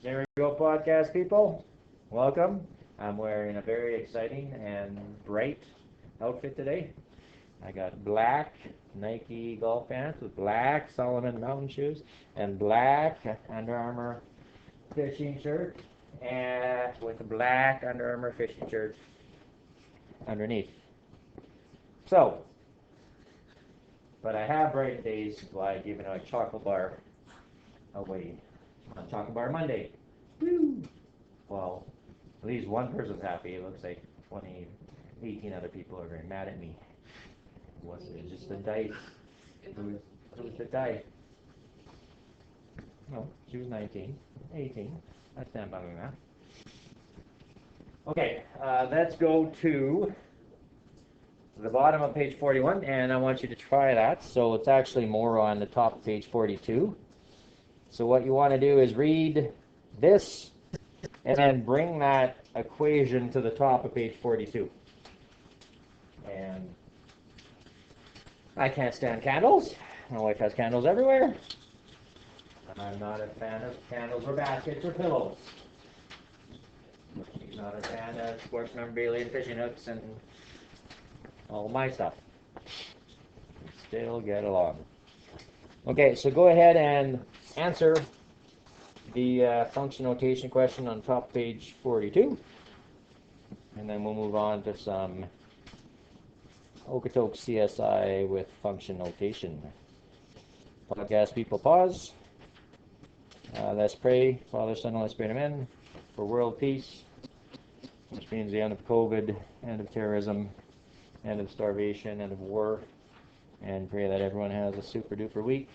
There we go, podcast people. Welcome. I'm wearing a very exciting and bright outfit today. I got black Nike golf pants with black Solomon mountain shoes and black Under Armour fishing shirt and with a black Under Armour fishing shirt underneath. But I have bright days by giving a chocolate bar away on Chocolate Bar Monday. Woo! Well, at least one person's happy. It looks like 18 other people are very mad at me. It was just the dice. It was the dice. No, she was 19. 18. I stand by my math. Okay, let's go to the bottom of page 41, and I want you to try that. So it's actually more on the top of page 42. So what you want to do is read this and then bring that equation to the top of page 42. And I can't stand candles. My wife has candles everywhere. I'm not a fan of candles or baskets or pillows. She's not a fan of sports memorabilia and fishing hooks and all my stuff. Still get along. Okay, so go ahead and answer the function notation question on top page 42. And then we'll move on to some Okotoks CSI with function notation. Podcast people, pause. Let's pray. Father, Son, Holy Spirit, amen. For world peace, which means the end of COVID, end of terrorism, end of starvation, end of war, and pray that everyone has a super duper week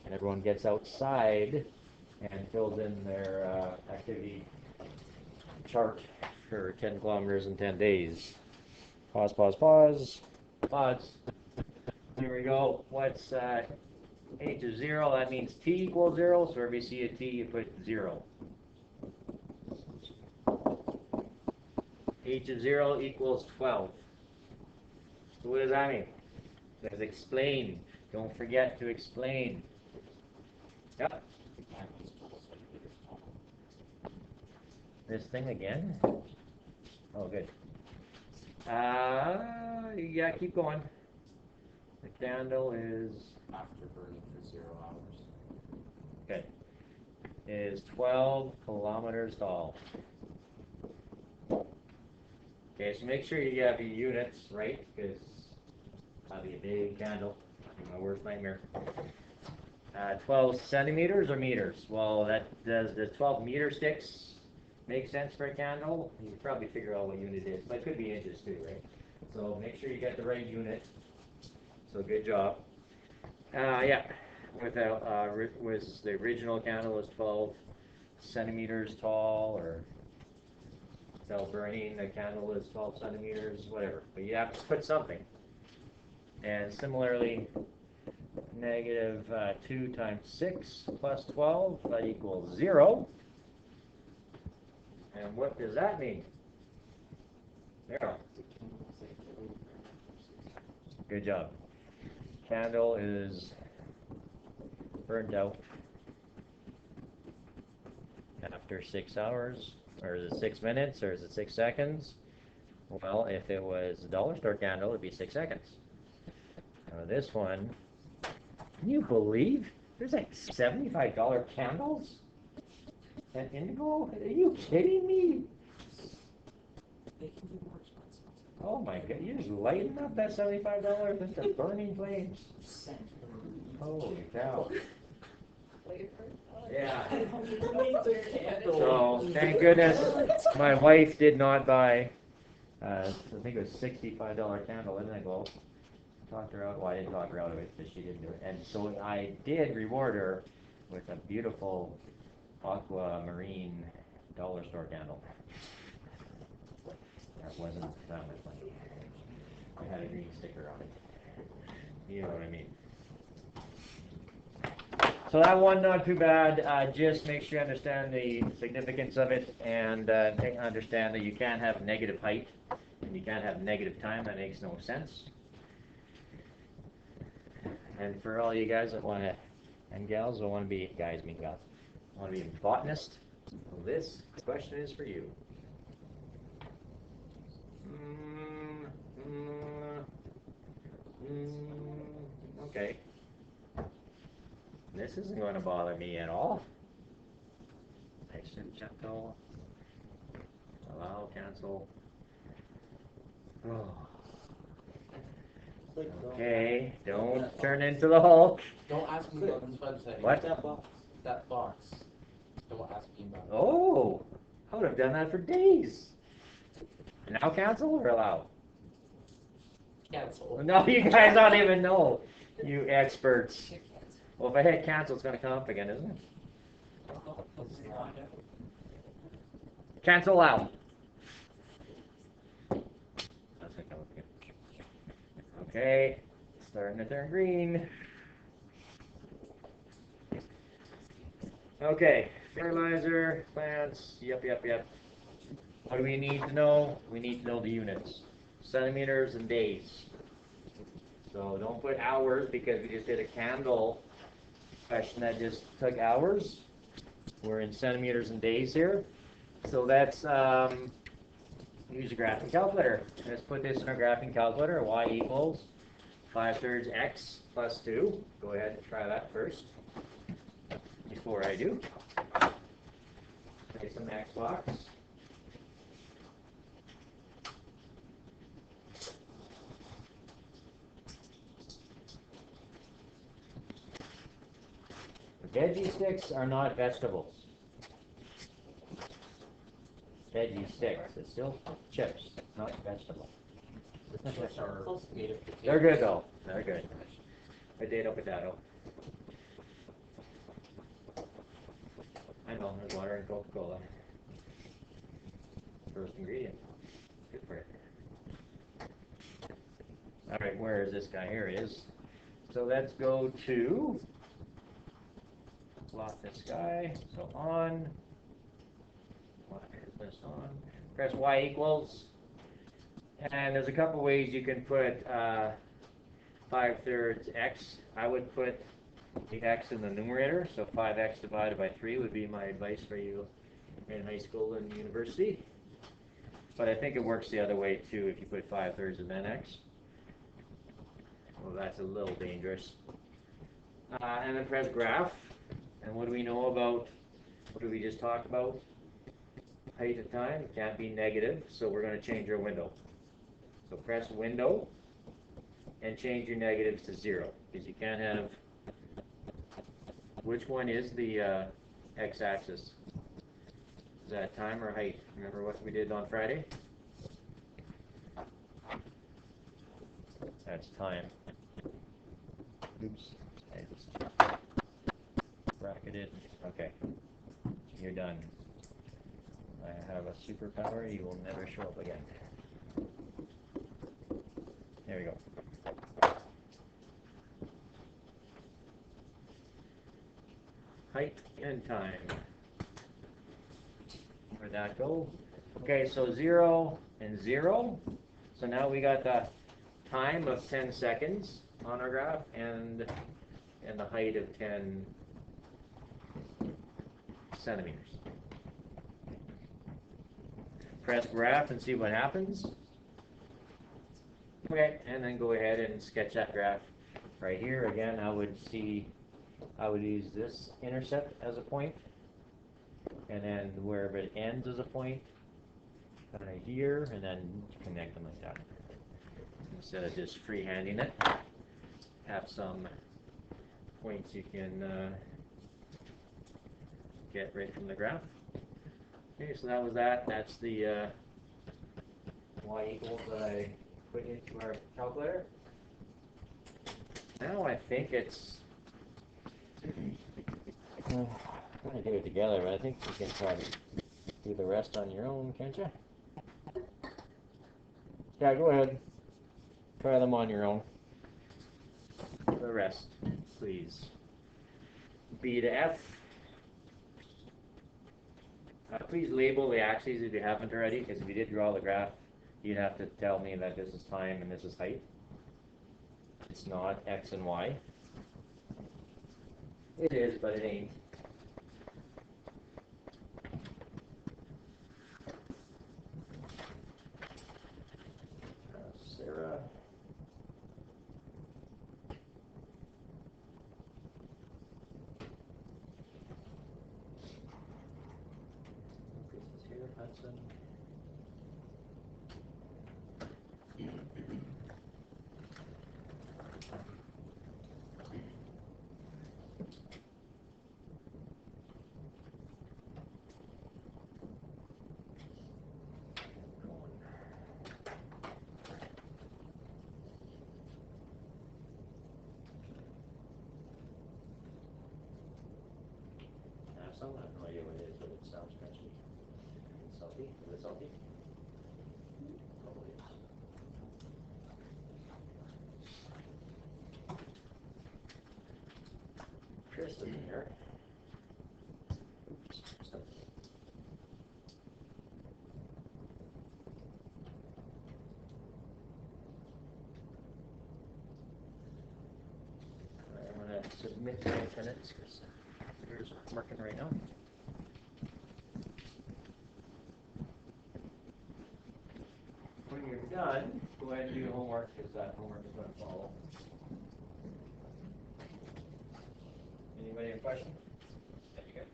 and everyone gets outside and fills in their activity chart for 10 kilometers in 10 days. Pause, pause, pause. Pause. Here we go. What's h is 0? That means t equals 0. So wherever you see a t, you put 0. h is 0 equals 12. So what does that mean? It says explain. Don't forget to explain. Yep. This thing again? Oh, good. Yeah, keep going. The candle is after burning for 0 hours. good. Is 12 kilometers tall. Okay, so make sure you have your units right, because that'll be a big candle. My worst nightmare. 12 centimeters or meters? Well, does the 12 meter sticks make sense for a candle? You can probably figure out what unit it is, but it could be inches too, right? So make sure you get the right unit. So good job. Yeah, with the original candle was 12 centimeters tall, or without burning, the candle is 12 centimeters, whatever. But you have to put something. And similarly, negative 2 times 6 plus 12, that equals 0. And what does that mean? 0. Good job. Candle is burnt out after 6 hours, or is it 6 minutes, or is it 6 seconds? Well, if it was a dollar store candle, it'd be 6 seconds. Now this one, can you believe there's like $75 candles at Indigo? Are you kidding me? Oh my god, you just lighten up that $75 into burning flames. Holy cow. Yeah. So thank goodness my wife did not buy I think it was $65 candle, isn't it, Glow? Talked her out. Well, I didn't talk her out of it, but she didn't do it. And so I did reward her with a beautiful aquamarine dollar store candle. That wasn't that much money. I had a green sticker on it. You know what I mean. So that one, not too bad. Just make sure you understand the significance of it, and understand that you can't have negative height and you can't have negative time. That makes no sense. And for all you guys that want to, and gals that want to be, guys mean gals, want to be a botanist, Well, this question is for you. Okay. This isn't going to bother me at all. Exit gentle. Allow, cancel. Oh. Okay, don't turn into the Hulk. Don't ask me about this website. What? That box. Don't ask me about it. Oh, I would have done that for days. Now cancel or allow? Cancel. No, you guys don't even know. You experts. Well, if I hit cancel, it's going to come up again, isn't it? Cancel out. That's gonna come up again. Okay, starting to turn green. Okay, fertilizer, plants, yep. What do we need to know? We need to know the units. Centimeters and days. So don't put hours because we just did a candle question that just took hours. We're in centimeters and days here. So that's, use a graphing calculator. Let's put this in our graphing calculator. Y equals 5/3 x plus 2. Go ahead and try that first before I do. Play some Xbox. Veggie sticks are not vegetables. Veggie sticks. It's still chips, not vegetable. Chips are made of potatoes. They're good though. They're good. Potato. I know, there's water and Coca-Cola. First ingredient. Good for it. Alright, where is this guy? Here it is. So let's go to lock this guy. So on. Why is this on? Press Y equals. And there's a couple ways you can put 5/3 x. I would put the x in the numerator, so 5x divided by 3 would be my advice for you in high school and university. But I think it works the other way too if you put 5/3 and then x. Well, that's a little dangerous. And then press graph. And what do we know about, what did we just talk about? Height of time, it can't be negative, so we're going to change our window. So press window and change your negatives to 0, because you can't have, which one is the x-axis? Is that time or height? Remember what we did on Friday? That's time. Oops. I just bracketed. Okay. You're done. I have a superpower. You will never show up again. There we go. Height and time. Where'd that go? Okay, so 0 and 0. So now we got the time of 10 seconds on our graph and the height of 10 centimeters. Press graph and see what happens. Okay, and then go ahead and sketch that graph right here. Again, I would use this intercept as a point, and then wherever it ends as a point, kind of here, and then connect them like that. Instead of just freehanding it, have some points you can get right from the graph. Okay, so that was that. That's the y equals that I put into our calculator. Now I think it's, I'm going to do it together, but I think you can try to do the rest on your own, can't you? Yeah, go ahead. Try them on your own. The rest, please. B to F. Please label the axes if you haven't already, because if you did draw the graph, you'd have to tell me that this is time and this is height. It's not X and Y. It is, but it ain't. Johnson. Some, I have no idea what it is, but it sounds crunchy. It's salty. Is it salty? Probably is. Chris is in here. Oops. Stop. I'm gonna submit the minutes because yours is working right now. When you're done, go ahead and do your homework because that homework is going to follow. Anybody have a question? Yeah, you good?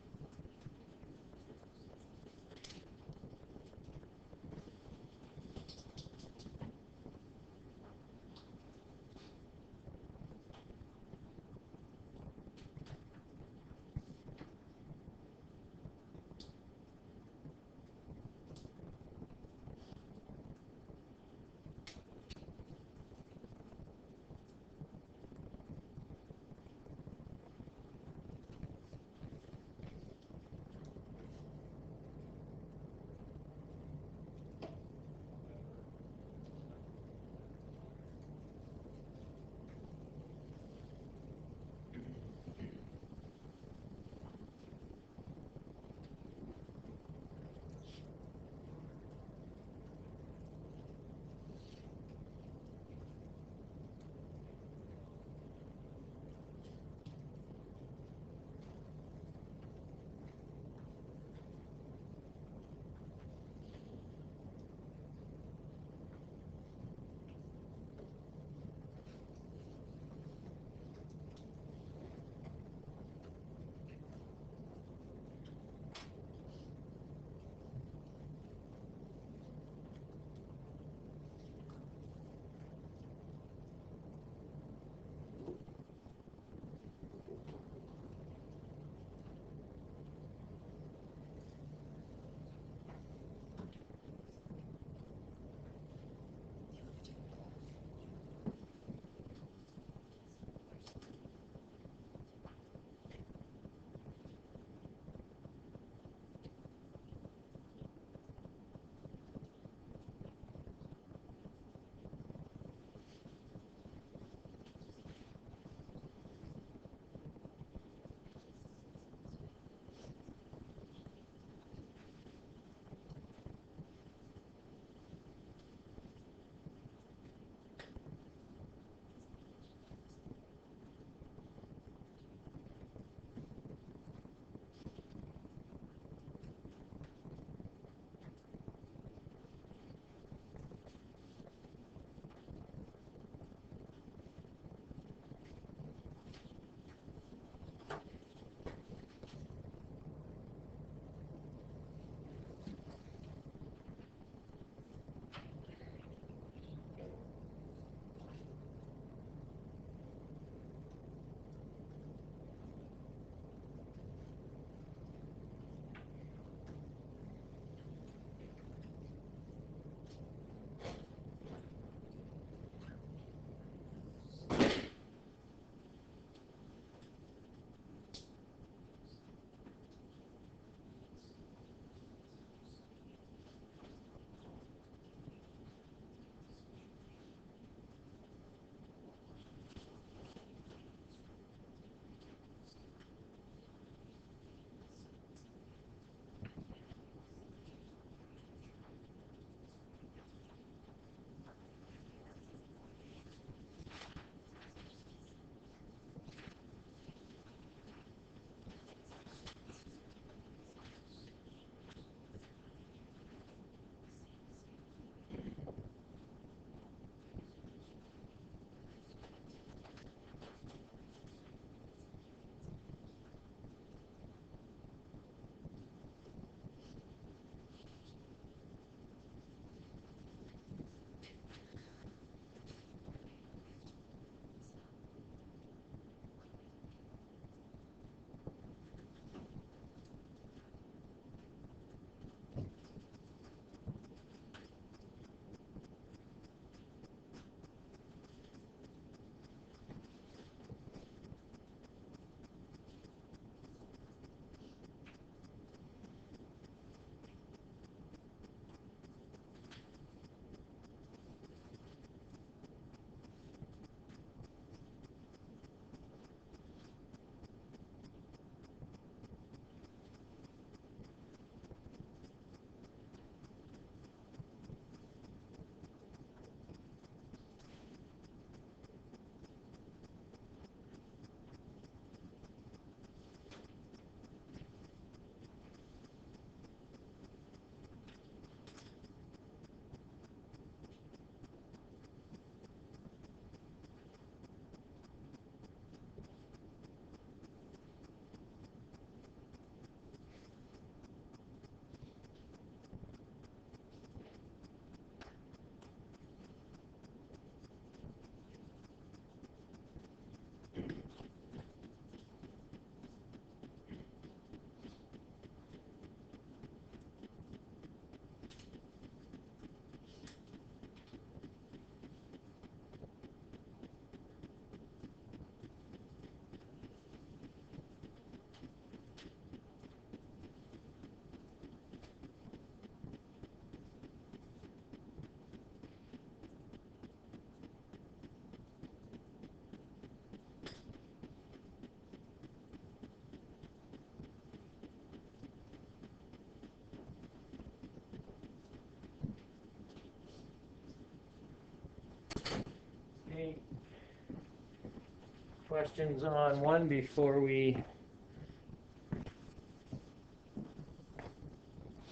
questions on one before we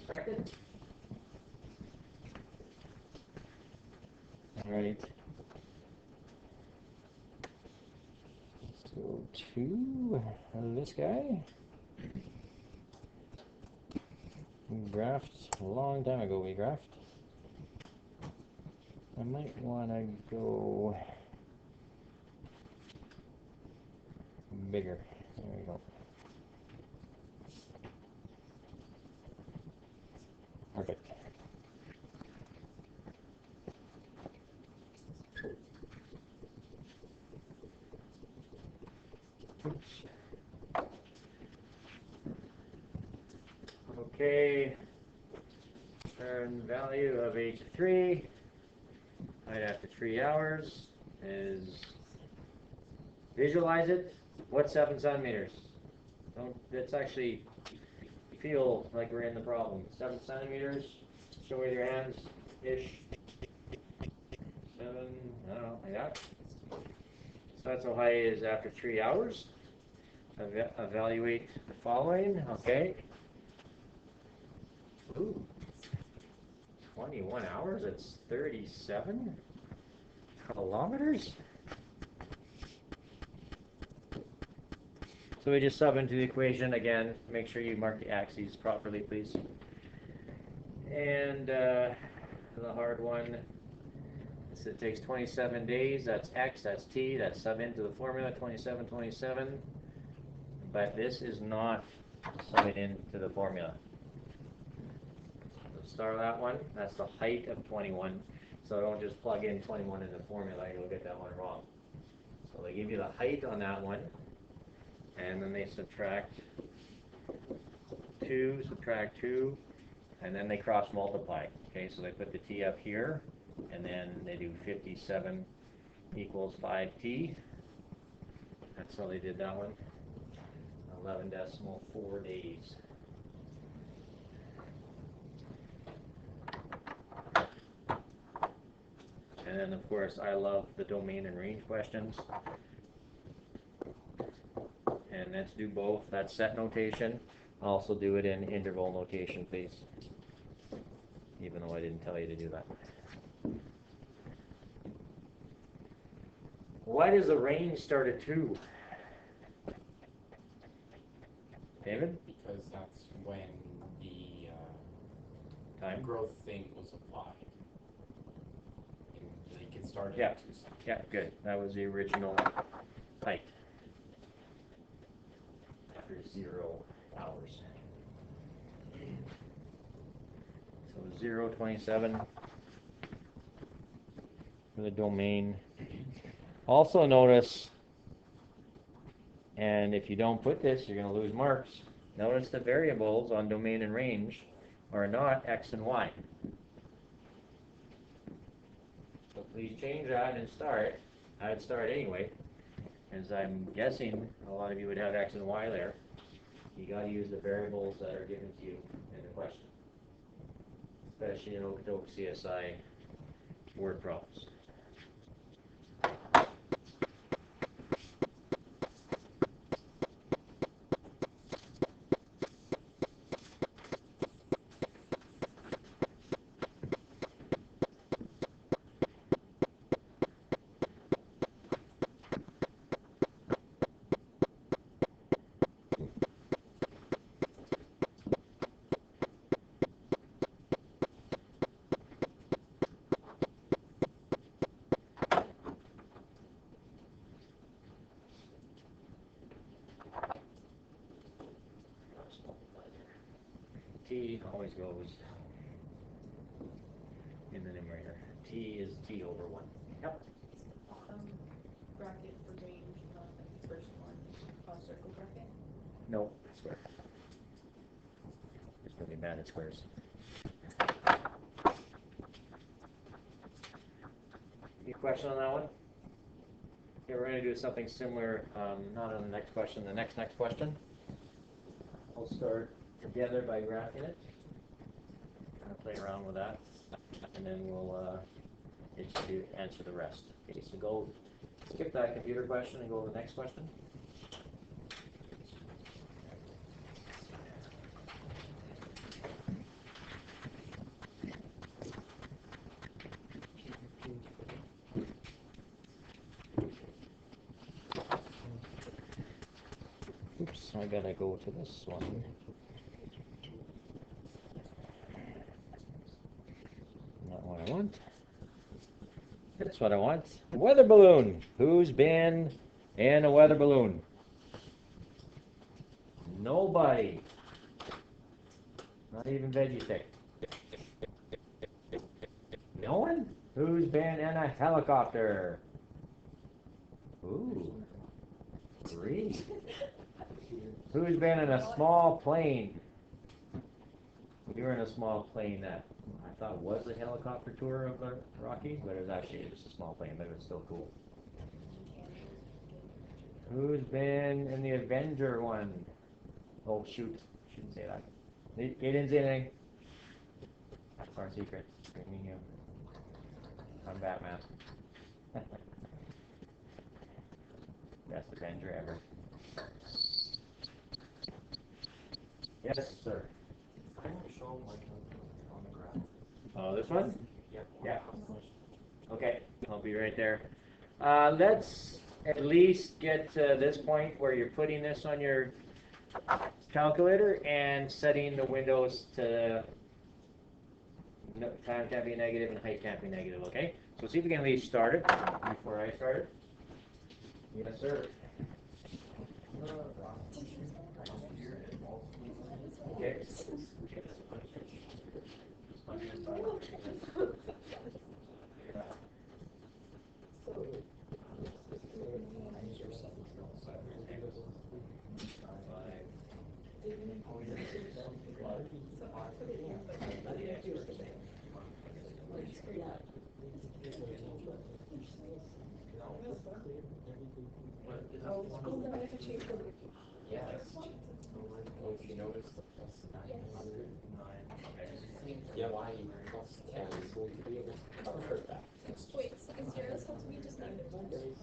correct it? All right. Let's go to this guy. We graphed a long time ago. We graphed. I might want to go bigger. There we go. Perfect. Okay. Turn value of H3 right after 3 hours is visualize it. What's 7 centimeters? Don't. It's actually feel like we're in the problem. 7 centimeters. Show with your hands. Ish. 7. I don't know. Like that. So that's how high it is after 3 hours. Evaluate the following. Okay. Ooh. 21 hours. It's 37 kilometers. So we just sub into the equation again. Make sure you mark the axes properly, please. And the hard one. So it takes 27 days. That's x. That's t. That's sub into the formula 27, 27. But this is not subbing into the formula. So start that one. That's the height of 21. So don't just plug in 21 in the formula. You'll get that one wrong. So they give you the height on that one. And then they subtract 2, and then they cross multiply. Okay, so they put the t up here, and then they do 57 equals 5t. That's how they did that one. 11.4 days. And then, of course, I love the domain and range questions. And let's do both. That's set notation. Also do it in interval notation, please. Even though I didn't tell you to do that. Why does the range start at 2? David? Because that's when the Time? growth thing was applied. And they can start Yeah. at 2 centimeters. Yeah, good. That was the original height. After 0 hours. So 0, 27 for the domain. Also notice, and if you don't put this, you're going to lose marks. Notice the variables on domain and range are not x and y. So please change that and start. I'd start anyway, as I'm guessing a lot of you would have x and y there. You got to use the variables that are given to you in the question, especially in Okotoks CSI word problems. T always goes in the numerator. T is T over 1. Yep. Bracket for range, not the first one, circle bracket. No, square. It's really bad at squares. Any question on that one? Okay, we're going to do something similar, not on the next question, the next question. We'll start together by graphing it. Kind of play around with that, and then we'll get you to answer the rest. Okay, so go Skip that computer question and go to the next question. Oops, I gotta go to this one. Not what I want. That's what I want. Weather balloon. Who's been in a weather balloon? Nobody. Not even Veggie No one? Who's been in a helicopter? Ooh. 3. Who's been in a small plane? We were in a small plane that I thought was a helicopter tour of the Rockies, but it was actually just a small plane, but it was still cool. Who's been in the Avenger one? Oh shoot, shouldn't say that. He didn't say anything. That's our secret. Me and you. I'm Batman. Best Avenger ever. Yes, sir. I don't show like on the graph. Oh, this one? Yep. Yeah. Okay, I'll be right there. Let's at least get to this point where you're putting this on your calculator and setting the windows to time can't be negative and height can't be negative, okay? So see if we can at least start it before I start it. Yes, sir. Okay. Yeah, why plus 10 is going to be able to cover that. Wait, so is zeros have to be just negative numbers?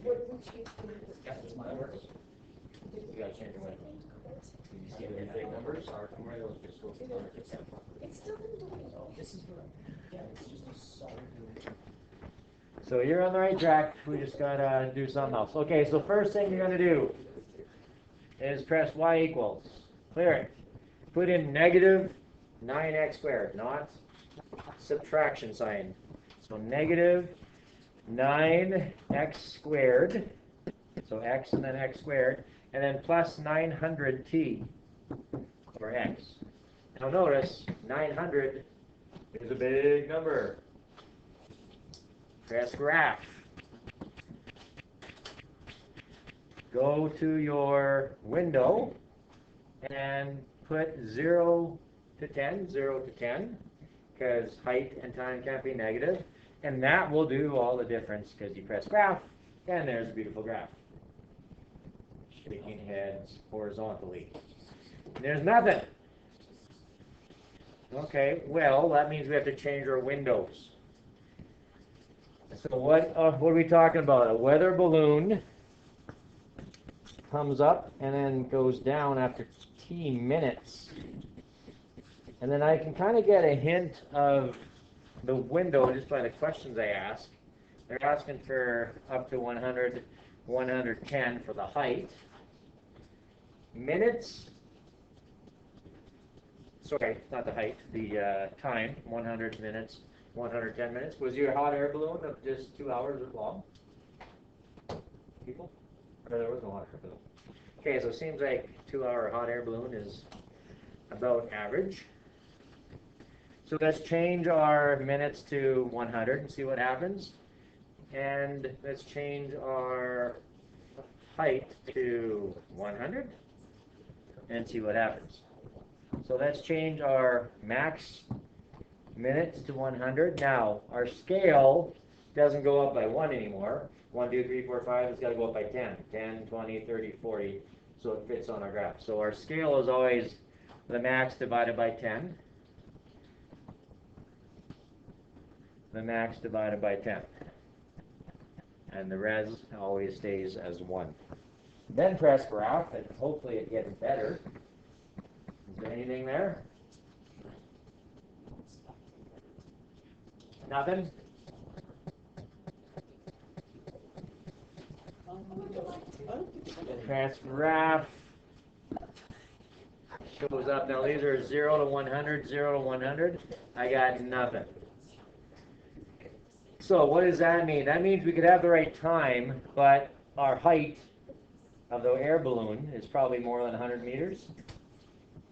What do we change the numbers? You gotta change the window. Did you see the big numbers? Our windows just go to It's still in the window. This is what, yeah, it's just a solid. So you're on the right track. We just gotta do something else. Okay, so first thing you're gonna do is press y equals. Clear it. Put in negative 9x squared, not subtraction sign. So negative 9x squared. So x and then x squared. And then plus 900t for x. Now notice 900 is a big number. Press graph. Go to your window and put 0 to 10, 0 to 10, because height and time can't be negative. And that will do all the difference because you press graph, and there's a beautiful graph. Shaking heads horizontally. And there's nothing. Okay, well, that means we have to change our windows. So what are we talking about? A weather balloon comes up and then goes down after t minutes. And then I can kind of get a hint of the window just by the questions I ask. They're asking for up to 100, 110 for the height. Minutes, sorry, not the height, the time, 100 minutes, 110 minutes. Was your hot air balloon of just 2 hours long? People? Or there was no hot air balloon? Okay, so it seems like 2-hour hot air balloon is about average. So let's change our minutes to 100 and see what happens. And let's change our height to 100 and see what happens. So let's change our max minutes to 100. Now, our scale doesn't go up by 1 anymore. 1, 2, 3, 4, 5, it's got to go up by 10. 10, 20, 30, 40, so it fits on our graph. So our scale is always the max divided by 10. the max divided by 10. And the res always stays as 1. Then press graph, and hopefully it gets better. Is there anything there? Nothing? Press graph. Shows up. Now these are 0 to 100, 0 to 100. I got nothing. So what does that mean? That means we could have the right time, but our height of the air balloon is probably more than 100 meters.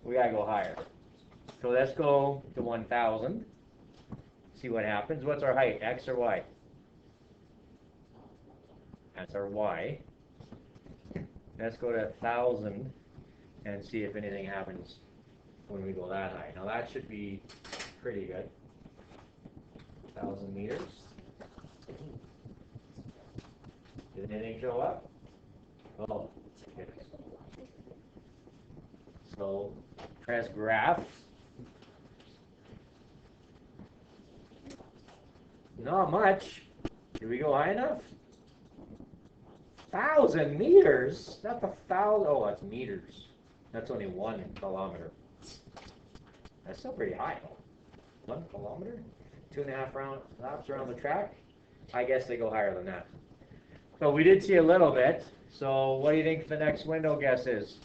We gotta go higher. So let's go to 1,000. See what happens. What's our height? X or Y? That's our Y. Let's go to 1,000 and see if anything happens when we go that high. Now that should be pretty good. 1,000 meters. Did anything show up? Oh, okay. So press graph. Not much. Did we go high enough? 1,000 meters? That's 1,000. Oh, that's meters. That's only 1 kilometer. That's still pretty high. 1 kilometer? 2.5 laps around the track? I guess they go higher than that. So we did see a little bit. So what do you think the next window guess is?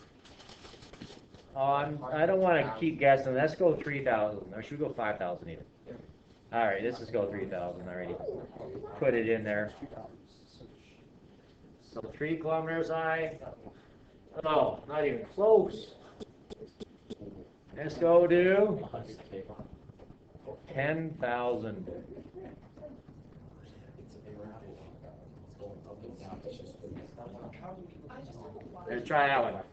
I don't want to keep guessing. Let's go 3,000. Or should we go 5,000 even? All right, let's just go 3,000 already. Put it in there. So 3 kilometers high. Oh, not even close. Let's go to 10,000. Let's try that one.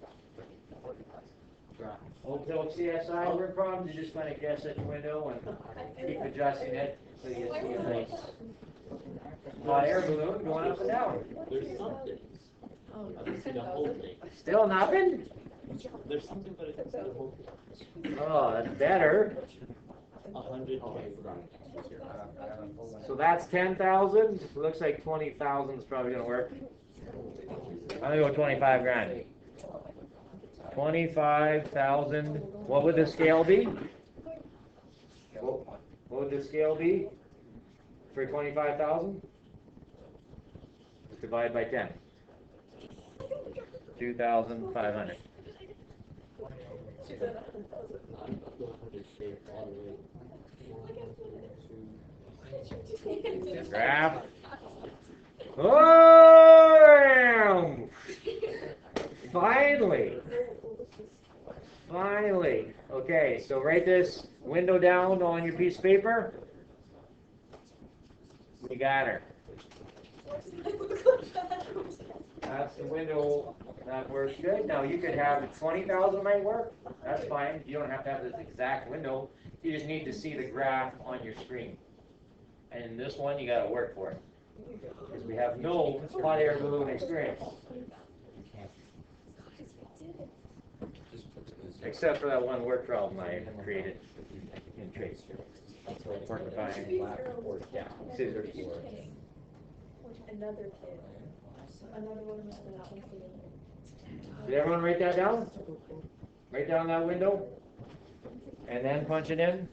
Hotel CSI word problems, you just kind of guess at the window and keep adjusting it so you see a nice hot air balloon going up and down. There's something. I don't see the whole thing. Still nothing? There's something, but it's the whole thing. Oh, that's better. 100. So that's 10,000. Looks like 20,000 is probably going to work. I'm going to go 25 grand. 25,000. What would the scale be? What would the scale be for 25,000? Divide by 10. 2,500. Graph. Oh! Finally. Finally. Okay, so write this window down on your piece of paper. We got her. That's the window. That works good. Now you could have 20,000 might work. That's fine. You don't have to have this exact window. You just need to see the graph on your screen. And this one, you got to work for it. Because we have no hot air balloon experience. Except for that one word problem I created in trace. Porcupine, scissors. Another kid. Another one was not included. Did everyone write that down? Write down that window. And then punch it in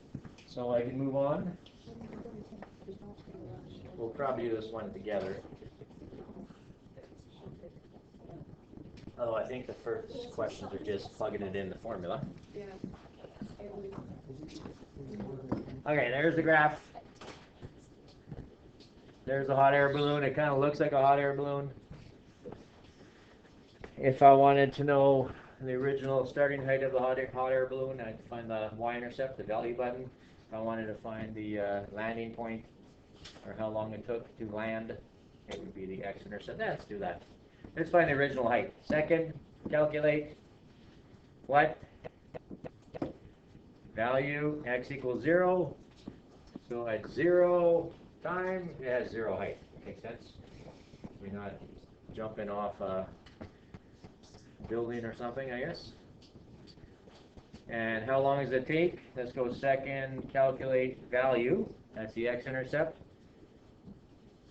so I can move on. We'll probably do this one together. Although I think the first questions are just plugging it in the formula. Yeah. Okay, there's the graph. There's a hot air balloon. It kind of looks like a hot air balloon. If I wanted to know the original starting height of the hot air balloon, I'd find the y-intercept, the value button. If I wanted to find the landing point, or how long it took to land, it would be the x-intercept. Let's do that. Let's find the original height. Second, calculate what? Value, x equals 0. So at 0 time, it has 0 height. Makes sense? We're not jumping off a building or something, I guess. And how long does it take? Let's go second, calculate value. That's the x-intercept.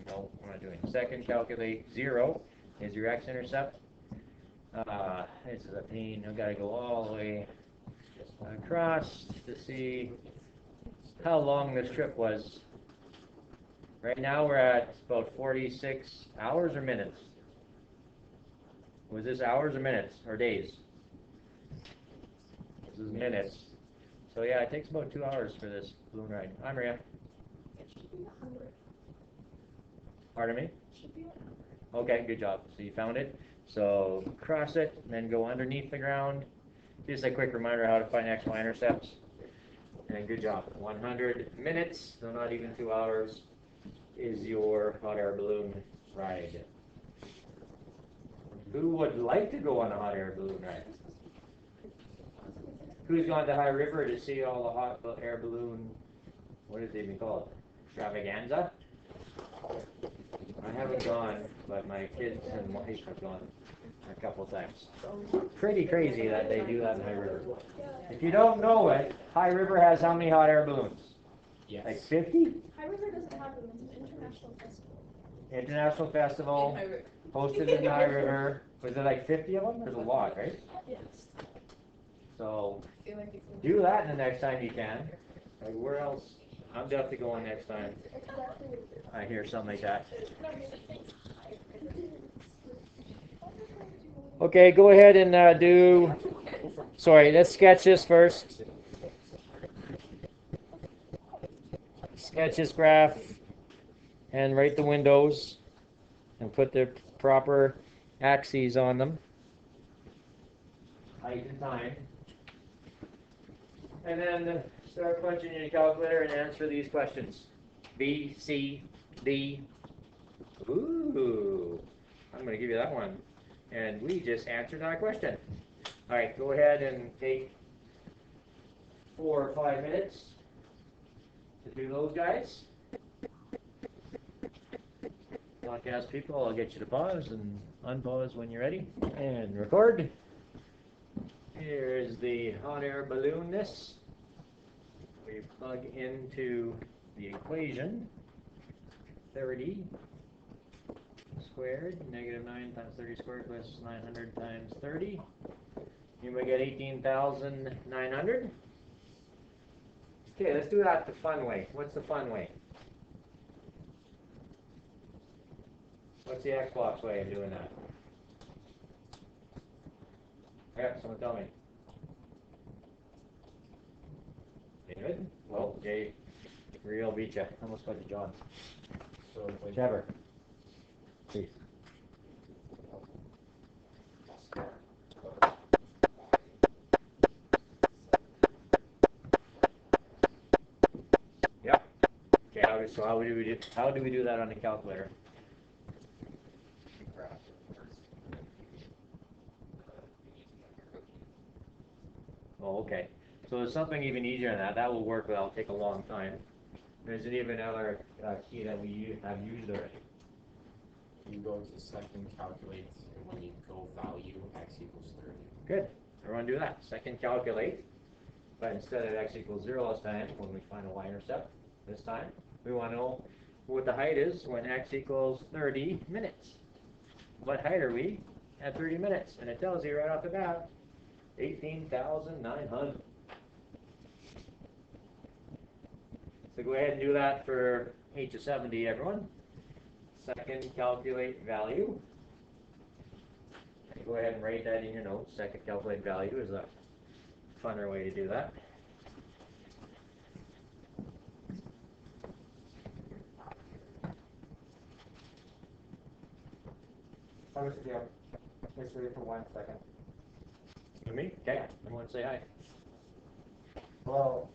No, I'm not doing. Second, calculate 0 is your x-intercept. This is a pain. I've got to go all the way across to see how long this trip was. Right now we're at about 46 hours or minutes. Was this hours or minutes or days? This is minutes. So yeah, it takes about 2 hours for this balloon ride. Hi, Maria. It should be 100. Pardon me? It should be 100. Okay, good job. So you found it. So cross it, and then go underneath the ground. Just a quick reminder how to find X, Y intercepts. And good job. 100 minutes, so not even 2 hours, is your hot air balloon ride. Who would like to go on a hot air balloon ride? Who's gone to High River to see all the hot air balloon, what is it even called? Extravaganza? I haven't gone, but my kids and wife have gone a couple times. Pretty crazy that they do that in High River. If you don't know it, High River has how many hot air balloons? Yes. Like 50? High River doesn't have them. It's an international festival. International Festival, hosted in High River. Was there like 50 of them? There's a lot, right? Yes. So I feel like it's do that the next time you can. Like where else? I'm definitely going next time I hear something like that. Okay, go ahead and do. Sorry, let's sketch this first. Sketch this graph and write the windows and put the proper axes on them. Height and time. And then start punching in your calculator and answer these questions. B, C, D. Ooh, I'm going to give you that one. And we just answered that question. All right, go ahead and take 4 or 5 minutes to do those guys. Podcast people, I'll get you to pause and unpause when you're ready. And record. Here's the hot air balloon-ness. We plug into the equation 30 squared, negative 9 times 30 squared plus 900 times 30. You may get 18,900. Okay, let's do that the fun way. What's the fun way? What's the Xbox way of doing that? Yeah, someone tell me. David? Well, Jay, real beat you. Almost got to John. So like Trevor. Please. Yep. Okay, so how do we do that on the calculator? Oh, okay. So there's something even easier than that. That will work, but that'll take a long time. There's even another key that we have used already. you go to second calculate, and when you go value, x equals 30. Good. Everyone do that. Second calculate. But instead of x equals 0 last time, when we find a y-intercept, this time, we want to know what the height is when x equals 30 minutes. What height are we at 30 minutes? And it tells you right off the bat, 18,900. So go ahead and do that for h of 70, everyone. Second, calculate value. And go ahead and write that in your notes. Second, calculate value is a funner way to do that. How much do you have? Let's wait for 1 second. You me? Okay. Everyone say hi. Well,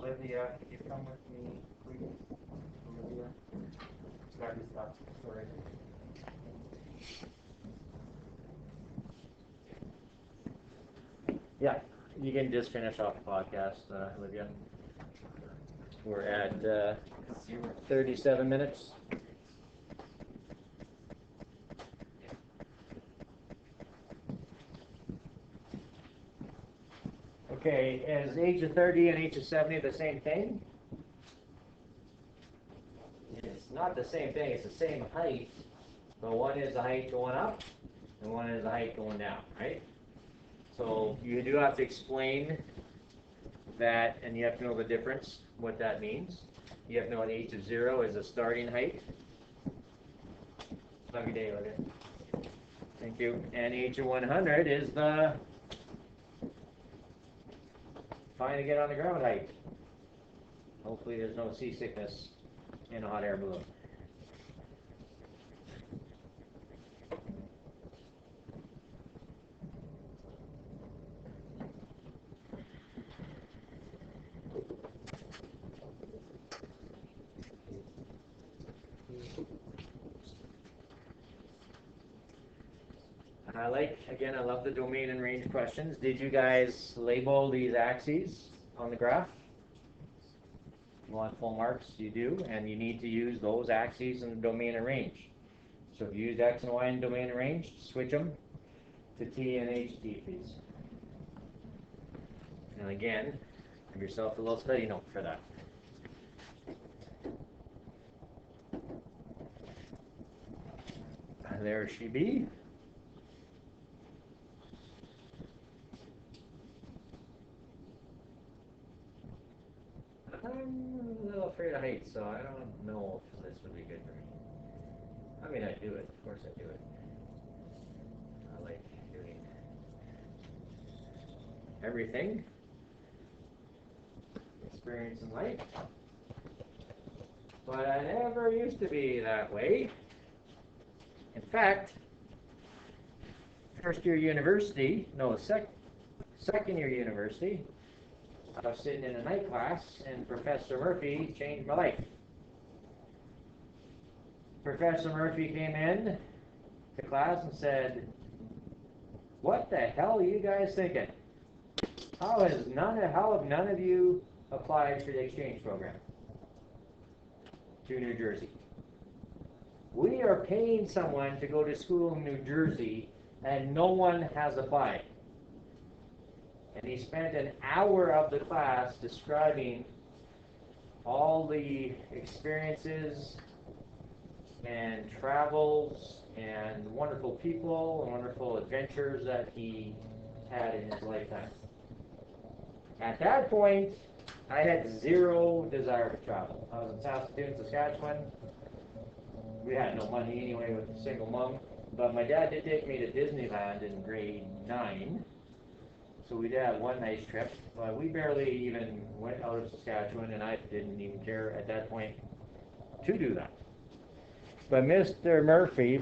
Olivia, could you come with me, please? Olivia? gotta be stopped. Sorry. Yeah, you can just finish off the podcast, Olivia. We're at 37 minutes. Okay, is age of 30 and age of 70 the same thing? It's not the same thing, it's the same height, but one is the height going up and one is the height going down, right? So you do have to explain that, and you have to know the difference, what that means. You have to know an age of 0 is the starting height. Have a good day, Olivia. Thank you. And age of 100 is the trying to get on the ground height. Hopefully there's no seasickness in a hot air balloon. Again, I love the domain and range questions. Did you guys label these axes on the graph? You want full marks? You do, and you need to use those axes in domain and range. So if you use X and Y in domain and range, switch them to T and HT, please. And again, give yourself a little study note for that. There she be. I'm a little afraid of heights, so I don't know if this would be good for me. I mean, I do it. Of course I do it. I like doing everything. Experience in life. But I never used to be that way. In fact, first year university, no, second year university, I was sitting in a night class and Professor Murphy changed my life. Professor Murphy came in to class and said, "What the hell are you guys thinking? How have none of you applied for the exchange program to New Jersey? We are paying someone to go to school in New Jersey and no one has applied." And he spent an hour of the class describing all the experiences and travels and wonderful people and wonderful adventures that he had in his lifetime. At that point, I had zero desire to travel. I was in Saskatoon, Saskatchewan. We had no money anyway with a single mom, but my dad did take me to Disneyland in grade 9. So we did have one nice trip, but we barely even went out of Saskatchewan, and I didn't even care at that point to do that. But Mr. Murphy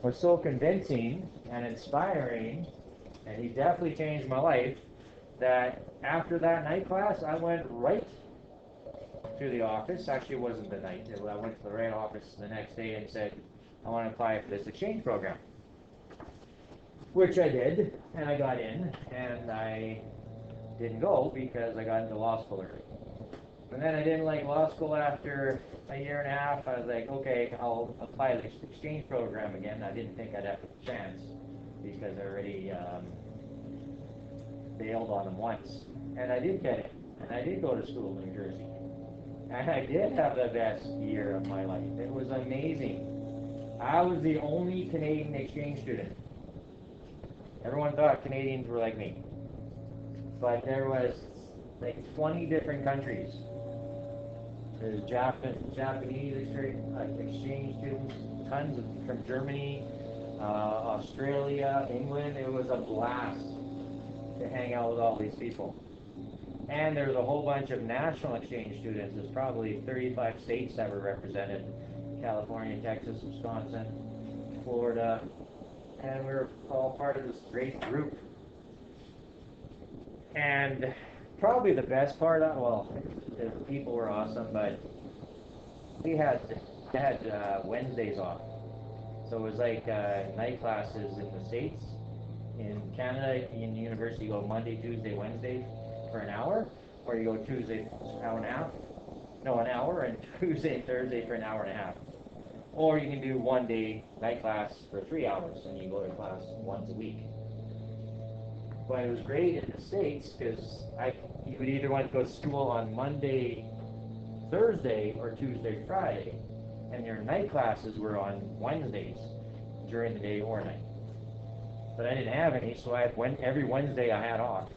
was so convincing and inspiring, and he definitely changed my life, that after that night class, I went right to the office. Actually, it wasn't the night. I went to the right office the next day and said, "I want to apply for this exchange program." Which I did, and I got in, and I didn't go because I got into law school early. And then I didn't like law school after a year and a half. I was like, okay, I'll apply to the exchange program again. I didn't think I'd have a chance because I already bailed on them once. And I did get it, and I did go to school in New Jersey. And I did have the best year of my life. It was amazing. I was the only Canadian exchange student. Everyone thought Canadians were like me. But there was like 20 different countries. There's Japanese exchange students, tons from Germany, Australia, England. It was a blast to hang out with all these people. And there was a whole bunch of national exchange students. There's probably 35 states that were represented. California, Texas, Wisconsin, Florida. And we were all part of this great group. And probably the best part, well, the people were awesome, but we had had Wednesdays off. So it was like night classes in the States. In Canada, in university, you go Monday, Tuesday, Wednesday for an hour, or you go Tuesday, hour and a half. No, an hour, and Tuesday, Thursday for an hour and a half. Or you can do one day night class for 3 hours, and you go to class once a week. But it was great in the States because you would either want to go to school on Monday, Thursday, or Tuesday, Friday, and your night classes were on Wednesdays during the day or night. But I didn't have any, so every Wednesday I had off.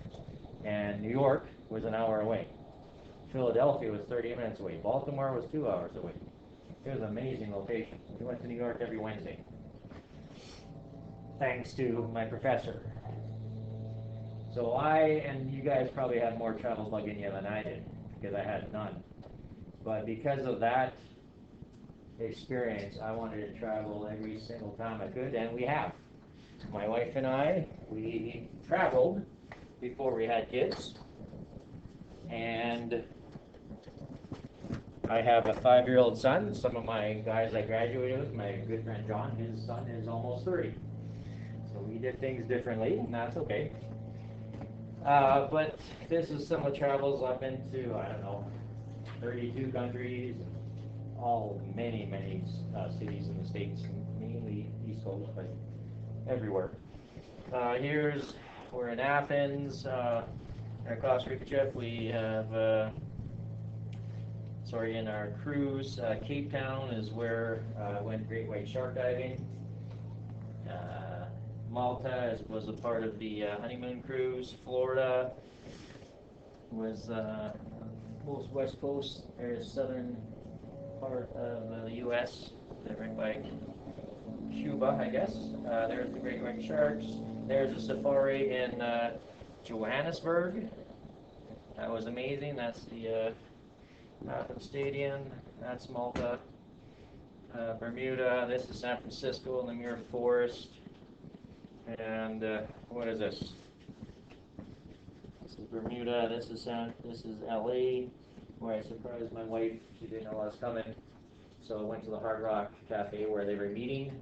And New York was an hour away. Philadelphia was 30 minutes away. Baltimore was 2 hours away. It was an amazing location. We went to New York every Wednesday. Thanks to my professor. So and you guys probably had more travel bug in you than I did, because I had none. But because of that experience, I wanted to travel every single time I could, and we have. My wife and I, we traveled before we had kids, and I have a 5-year-old son. Some of my guys I graduated with, my good friend John, his son is almost 30. So we did things differently, and that's okay. But this is some of the travels I've been to, I don't know, 32 countries, all many cities in the States, mainly East Coast, but everywhere. We're in Athens, our Costa Rica trip. We have, in our cruise, Cape Town is where I went great white shark diving. Malta was a part of the honeymoon cruise. Florida was most west coast, or southern part of the U.S. They're right by Cuba, I guess. There's the great white sharks. There's a safari in Johannesburg. That was amazing. That's the Athens Stadium. That's Malta. Bermuda. This is San Francisco in the Muir Forest. And what is this? This is Bermuda. This is LA, where I surprised my wife. She didn't know I was coming. So I went to the Hard Rock Cafe where they were eating,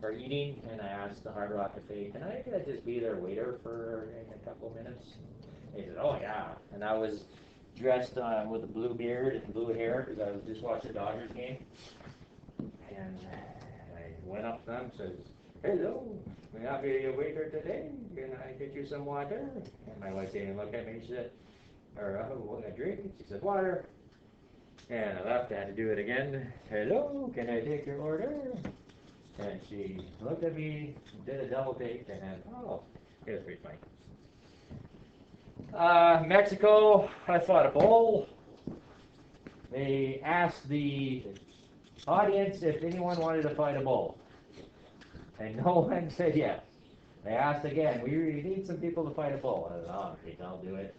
and I asked the Hard Rock Cafe, can I just be their waiter for a couple minutes? He said, oh yeah. And I was dressed with a blue beard and blue hair because I was just watching the Dodgers game. And I went up to them and says, hello, may I be your waiter today? Can I get you some water? And my wife didn't look at me. She said, a drink? She said, water. And I left. I had to do it again. Hello, can I take your order? And she looked at me, did a double take, and then, it was pretty funny. Mexico, I fought a bull. They asked the audience if anyone wanted to fight a bull. And no one said yes. They asked again, we need some people to fight a bull. I said, okay, I'll do it.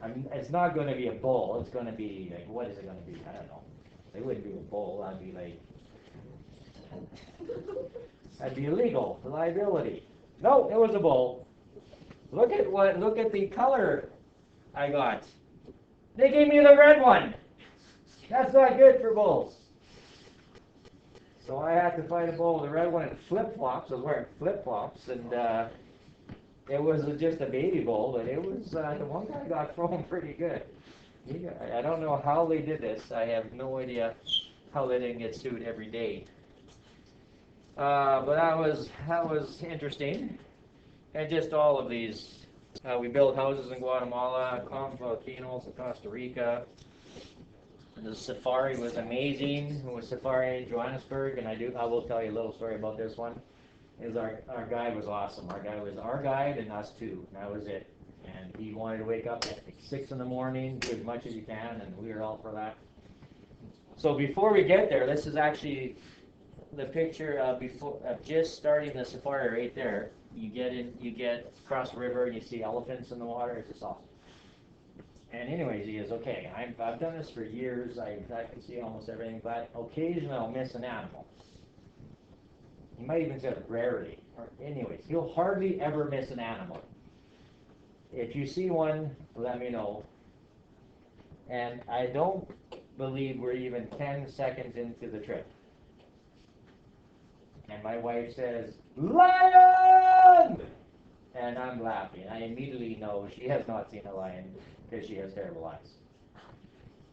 I mean, it's not going to be a bull. It's going to be, like, what is it going to be? I don't know. It wouldn't be a bull. That'd be like, that'd be illegal, liability. No, it was a bull. Look at the color I got. They gave me the red one. That's not good for bulls. So I had to fight a bull with a red one in flip-flops. I was wearing flip-flops, and it was just a baby bull, but it was, the one guy got thrown pretty good. I don't know how they did this. I have no idea how they didn't get sued every day. But that was interesting. And just all of these. We built houses in Guatemala, volcanoes in Costa Rica. The safari was amazing. It was safari in Johannesburg, and I will tell you a little story about this one. Our guide was awesome. Our guide was our guide and us two. That was it. And he wanted to wake up at 6 in the morning, do as much as you can, and we were all for that. So before we get there, this is actually the picture of just starting the safari right there. You get across the river, and you see elephants in the water. It's just awesome. And anyways, he goes, okay, I've done this for years. I can see almost everything, but occasionally I'll miss an animal. He might even say rarely. Anyways, you'll hardly ever miss an animal. If you see one, let me know. And I don't believe we're even 10 seconds into the trip. And my wife says, "Lion!" And I'm laughing. I immediately know she has not seen a lion because she has terrible eyes.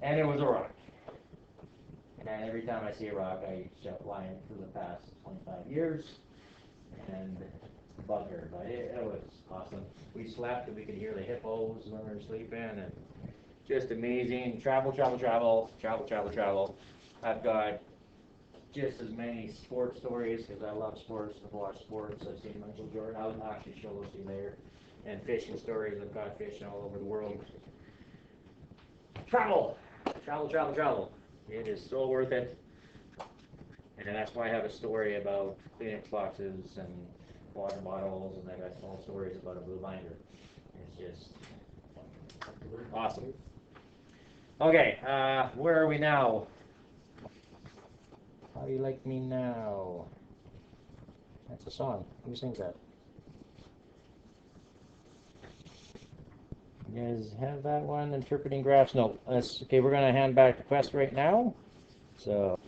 And it was a rock. And every time I see a rock, I shout lion for the past 25 years and bug her. But it was awesome. We slept and we could hear the hippos when we were sleeping, and just amazing. Travel. I've got just as many sports stories because I love sports. I've watched sports. I've seen Michael Jordan. I'll actually show those to you later. And fishing stories. I've got fishing all over the world. Travel. It is so worth it. And that's why I have a story about Kleenex boxes and water bottles, and I got small stories about a blue binder. It's just awesome. Okay, where are we now? How do you like me now? That's a song. Who sings that? You guys have that one? Interpreting graphs? No. Okay, we're going to hand back the quest right now. So,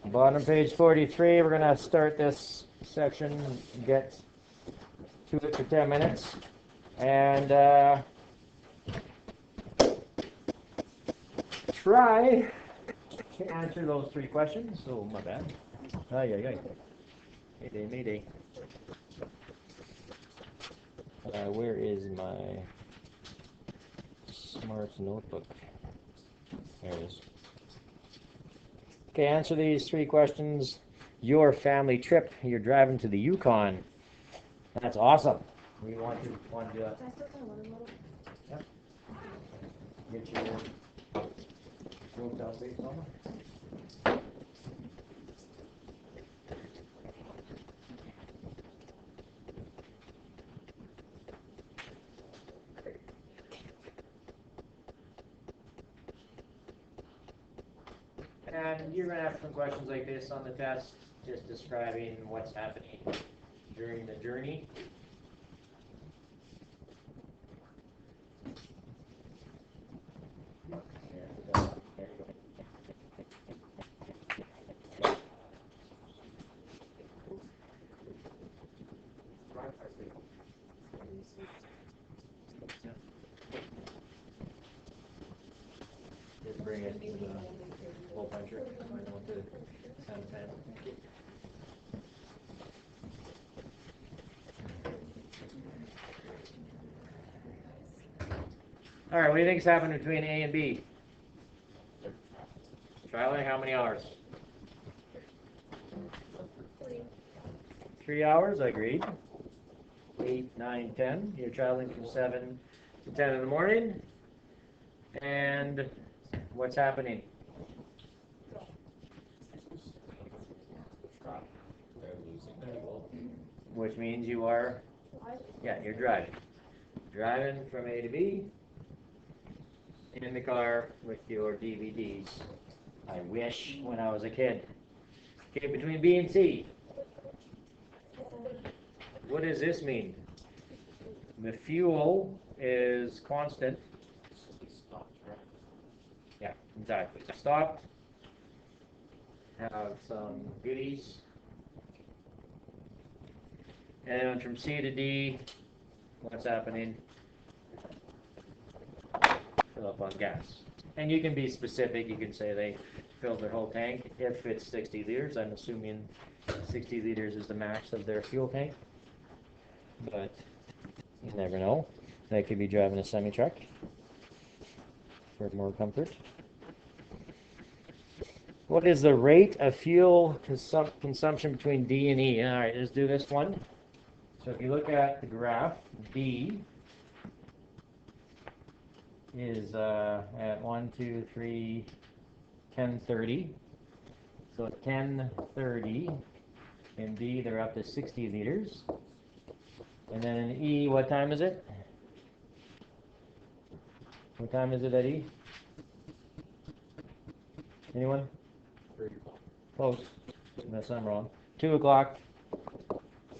bottom page 43, we're going to start this section, get to it for 10 minutes. And try to answer those 3 questions. Oh, my bad. Mayday. Where is my smart notebook? There it is. Okay, answer these 3 questions. Your family trip. You're driving to the Yukon. That's awesome. We want to do that. Can I still kind of water bottle? Yep. Get your room down, please, Mama. And you're going to have some questions like this on the test, just describing what's happening during the journey. Just bring it to the hole puncher. I don't want to sound bad. All right, what do you think's happened between A and B? Traveling how many hours? 3 hours, agreed. 8, 9, 10. You're traveling from 7 to 10 in the morning. And what's happening? Which means you are, you're driving. Driving from A to B in the car with your DVDs. I wish when I was a kid. Okay, between B and C. What does this mean? The fuel is constant. Yeah, exactly. Stopped. Have some goodies. And from C to D, what's happening? Fill up on gas. And you can be specific. You can say they filled their whole tank. If it's 60 liters, I'm assuming 60 liters is the max of their fuel tank. But you never know. They could be driving a semi-truck for more comfort. What is the rate of fuel consumption between D and E? All right, let's do this one. So if you look at the graph, D is at 1, 2, 3, 1030. So at 1030 in D, they're up to 60 liters. And then in E, what time is it? What time is it at E? Anyone? 3 Close. Unless I'm wrong. 2 o'clock.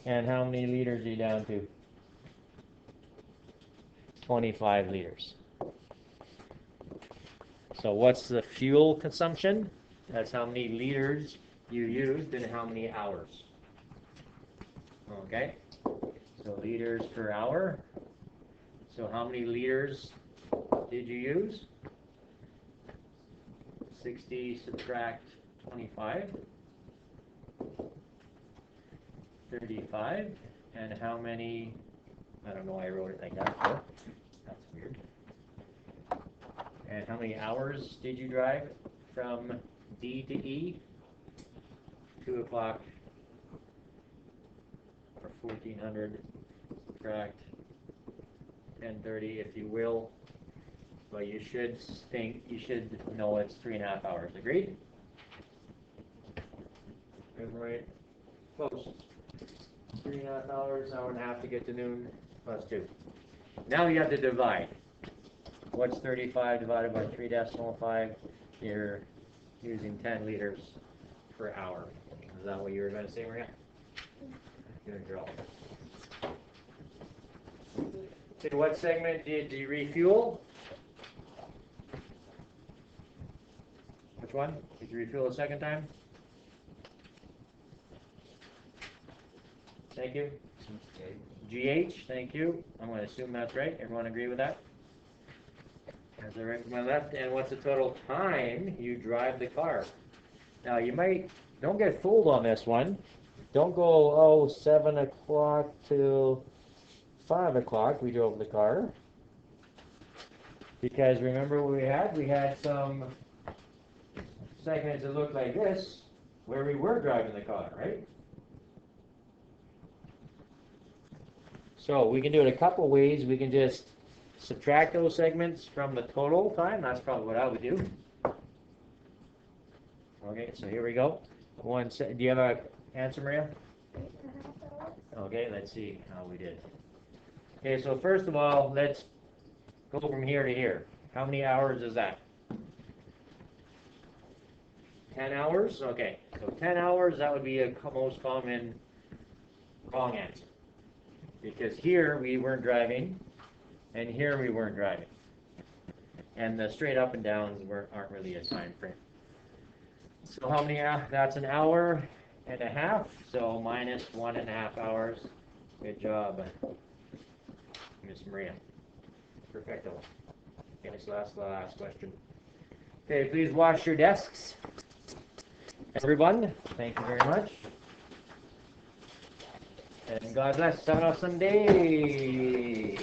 And how many liters are you down to? 25 liters. So what's the fuel consumption? That's how many liters you used in how many hours? Okay, so liters per hour. So how many liters did you use? 60 subtract 25. 35. And how many, I don't know why I wrote it like that, but that's weird. And how many hours did you drive from D to E? 2 o'clock or 1400 subtract 10:30 if you will. But you should know it's 3.5 hours. Agreed? Right. Close. 3.5 hours, hour and a half to get to noon, plus 2. Now you have to divide. What's 35 divided by 3.5? You're using 10 liters per hour. Is that what you were going to say, Maria? Good girl. In what segment did you refuel? Which one? Did you refuel the second time? Thank you. GH, thank you. I'm going to assume that's right. Everyone agree with that? That's the right to my left. And what's the total time you drive the car? Now you might, don't get fooled on this one. Don't go, 7 o'clock till 5 o'clock we drove the car. Because remember what we had? We had some segments that looked like this where we were driving the car, right? So we can do it a couple ways. We can just subtract those segments from the total time. That's probably what I would do. Okay, so here we go. Do you have an answer, Maria? 8.5 hours. Okay, let's see how we did. Okay, so first of all, let's go from here to here. How many hours is that? 10 hours? Okay, so 10 hours, that would be a most common wrong answer. Because here we weren't driving, and here we weren't driving. And the straight up and downs aren't really a time frame. So how many, that's an hour and a half, so minus 1.5 hours. Good job, Miss Maria. Perfecto. Okay, so that's the last question. Okay, please wash your desks. Everyone, thank you very much. And God bless. Have an awesome day.